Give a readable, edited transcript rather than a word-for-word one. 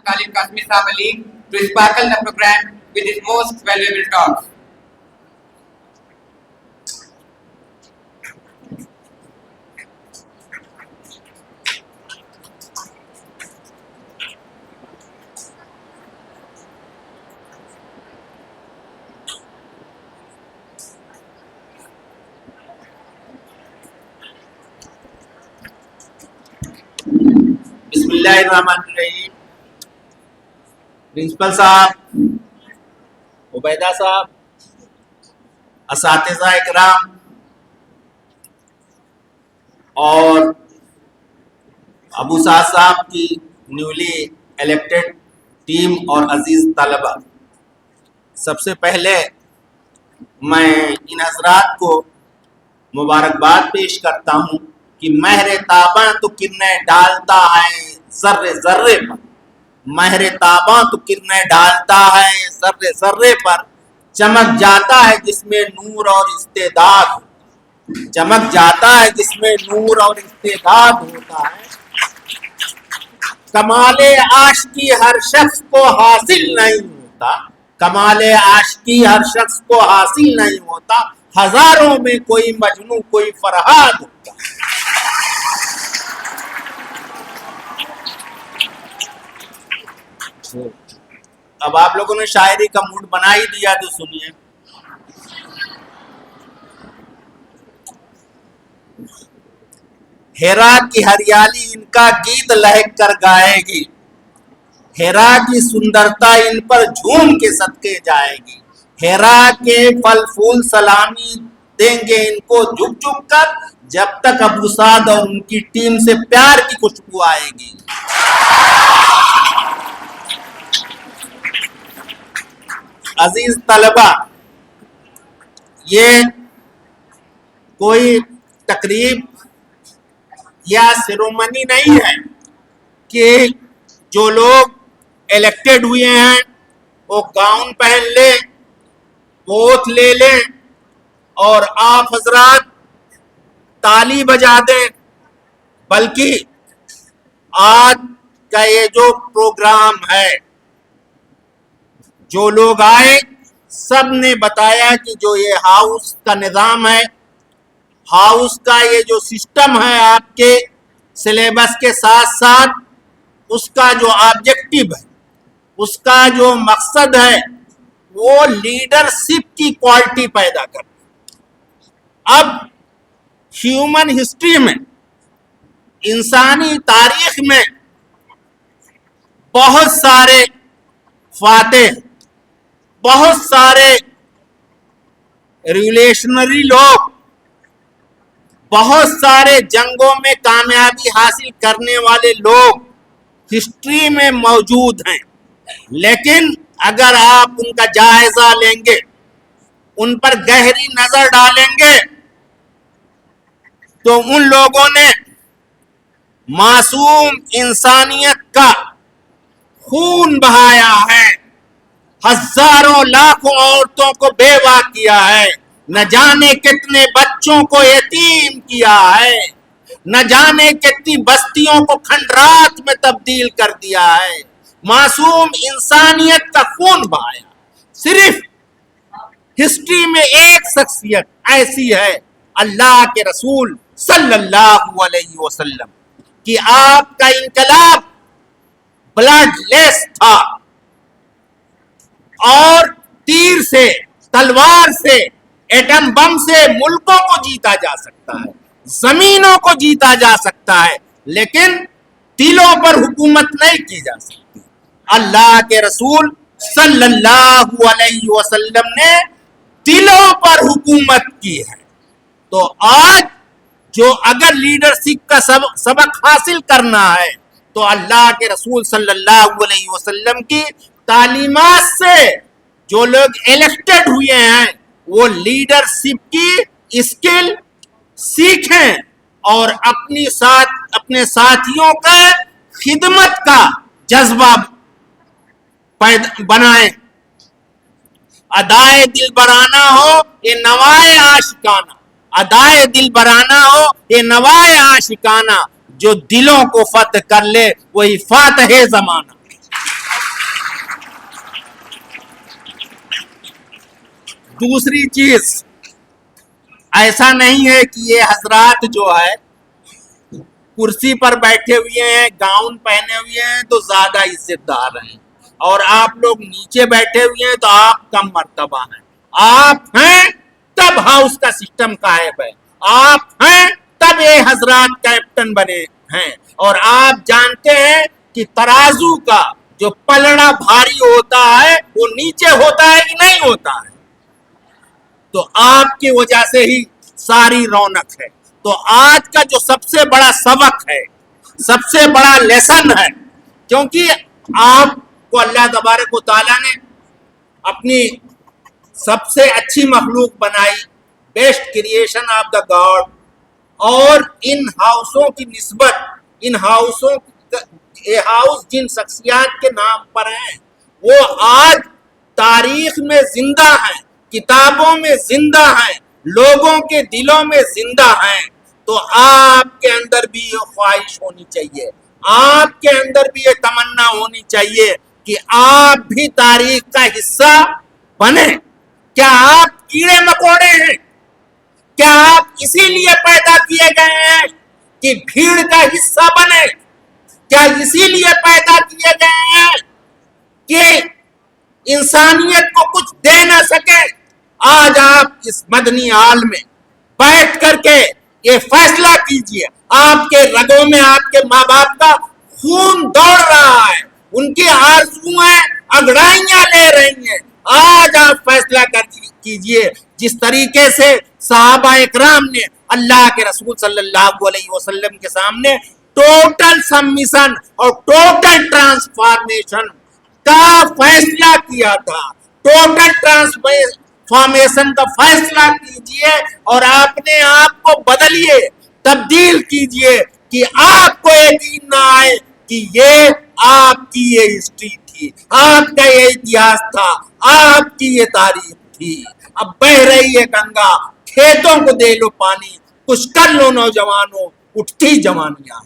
Khalid Kasmi Saab Ali to sparkle the program with his most valuable talks. بسم اللہ الرحمن الرحیم. Principal صاحب، عبیدہ صاحب، اساتذہ اکرام اور ابو سعد صاحب کی نیولی الیکٹڈ ٹیم اور عزیز طلبہ، سب سے پہلے میں ان حضرات کو مبارکباد پیش کرتا ہوں کہ مہر تاباں تو کرنیں ڈالتا ہے ذرے ذرے پر، مہر تاباں تو کرنیں ڈالتا ہے ذرے ذرے پر، چمک جاتا ہے جس میں نور اور استعداد، چمک جاتا ہے جس میں نور اور استعداد ہوتا ہے. کمال عاشقی ہر شخص کو حاصل نہیں ہوتا، کمال عاشقی ہر شخص کو حاصل نہیں ہوتا، ہزاروں میں کوئی مجنوں کوئی فرہاد ہوتا. اب آپ لوگوں نے شاعری کا موڈ بنا ہی دیا تو سنیے. ہیرا کی ہریالی ان کا گیت لہک کر گائے گی، ہیرا کی سندرتا ان پر جھوم کے صدقے جائے گی، ہیرا کے پھل پھول سلامی دیں گے ان کو جھک جھک کر، جب تک ابو سعد اور ان کی ٹیم سے پیار کی خوشبو آئے گی. عزیز طلبہ، یہ کوئی تقریب یا سیرومنی نہیں ہے کہ جو لوگ الیکٹڈ ہوئے ہیں وہ گاؤن پہن لیں، ووٹ لے لیں اور آپ حضرات تالی بجا دیں، بلکہ آج کا یہ جو پروگرام ہے، جو لوگ آئے سب نے بتایا کہ جو یہ ہاؤس کا نظام ہے، ہاؤس کا یہ جو سسٹم ہے آپ کے سلیبس کے ساتھ ساتھ، اس کا جو آبجیکٹو ہے، اس کا جو مقصد ہے وہ لیڈرشپ کی کوالٹی پیدا کرنا. اب ہیومن ہسٹری میں، انسانی تاریخ میں بہت سارے فاتح، بہت سارے ریولیشنری لوگ، بہت سارے جنگوں میں کامیابی حاصل کرنے والے لوگ ہسٹری میں موجود ہیں، لیکن اگر آپ ان کا جائزہ لیں گے، ان پر گہری نظر ڈالیں گے، تو ان لوگوں نے معصوم انسانیت کا خون بہایا ہے، ہزاروں لاکھوں عورتوں کو بیوہ کیا ہے، نہ جانے کتنے بچوں کو یتیم کیا ہے، نہ جانے کتنی بستیوں کو کھنڈرات میں تبدیل کر دیا ہے، معصوم انسانیت کا خون بہایا. صرف ہسٹری میں ایک شخصیت ایسی ہے، اللہ کے رسول صلی اللہ علیہ وسلم، کہ آپ کا انقلاب بلڈ لیس تھا اور تیر سے، تلوار سے، ایٹم بم سے ملکوں کو جیتا جا سکتا ہے، زمینوں کو جیتا جا سکتا ہے، لیکن دلوں پر حکومت نہیں کی جا سکتی. اللہ کے رسول صلی اللہ علیہ وسلم نے دلوں پر حکومت کی ہے. تو آج جو اگر لیڈرشپ کا سبق حاصل کرنا ہے تو اللہ کے رسول صلی اللہ علیہ وسلم کی تعلیمات سے جو لوگ الیکٹڈ ہوئے ہیں وہ لیڈرشپ کی اسکل سیکھیں اور اپنے ساتھیوں کا خدمت کا جذبہ بنائیں. ادائے دل برانہ ہو یہ نوائے عاشقانہ، ادائے دل برانہ ہو یہ نوائے عاشقانہ، جو دلوں کو فتح کر لے وہی فاتح زمانہ. دوسری چیز ایسا نہیں ہے کہ یہ حضرات جو ہے کرسی پر بیٹھے ہوئے ہیں گاؤن پہنے ہوئے ہیں تو زیادہ عزت دار ہیں اور آپ لوگ نیچے بیٹھے ہوئے ہیں تو آپ کم مرتبہ ہیں. آپ ہیں تب ہاؤس کا سسٹم قائم ہے, آپ ہیں تب یہ حضرات کیپٹن بنے ہیں, اور آپ جانتے ہیں کہ ترازو کا جو پلڑا بھاری ہوتا ہے وہ نیچے ہوتا ہے کہ نہیں ہوتا ہے. تو آپ کی وجہ سے ہی ساری رونق ہے. تو آج کا جو سب سے بڑا سبق ہے, سب سے بڑا لیسن ہے, کیونکہ آپ کو اللہ تبارک و تعالیٰ نے اپنی سب سے اچھی مخلوق بنائی, best creation of the God, اور ان ہاؤسوں کی نسبت ان ہاؤسوں یہ ہاؤس جن شخصیات کے نام پر ہیں وہ آج تاریخ میں زندہ ہیں, کتابوں میں زندہ ہیں, لوگوں کے دلوں میں زندہ ہیں. تو آپ کے اندر بھی یہ خواہش ہونی چاہیے, آپ کے اندر بھی یہ تمنا ہونی چاہیے کہ آپ بھی تاریخ کا حصہ بنے. کیا آپ کیڑے مکوڑے ہیں؟ کیا آپ اسی لیے پیدا کیے گئے ہیں کہ بھیڑ کا حصہ بنے؟ کیا اسی لیے پیدا کیے گئے ہیں کہ انسانیت کو کچھ دے نہ سکے؟ آج آپ اس مدنی حال میں بیٹھ کر کے یہ فیصلہ کیجئے, آپ کے رگوں میں آپ کے ماں باپ کا خون دوڑ رہا ہے, ان کی آرزوئیں انگڑائیاں لے رہی ہیں. آج آپ فیصلہ کیجئے جس طریقے سے صحابہ اکرام نے اللہ کے رسول صلی اللہ علیہ وسلم کے سامنے ٹوٹل سبمیشن اور ٹوٹل ٹرانسفارمیشن کا فیصلہ کیا تھا. ٹوٹل ٹرانسفارمیشن کا فیصلہ کیجئے اور اپنے آپ کو بدلیے, تبدیل کیجئے کہ آپ کو یقین نہ آئے کہ یہ آپ کی یہ ہسٹری تھی, آپ کا یہ اتہاس تھا, آپ کی یہ تاریخ تھی. اب بہ رہی ہے گنگا, کھیتوں کو دے لو پانی, کچھ کر لو نوجوانوں, اٹھتی جوانیاں.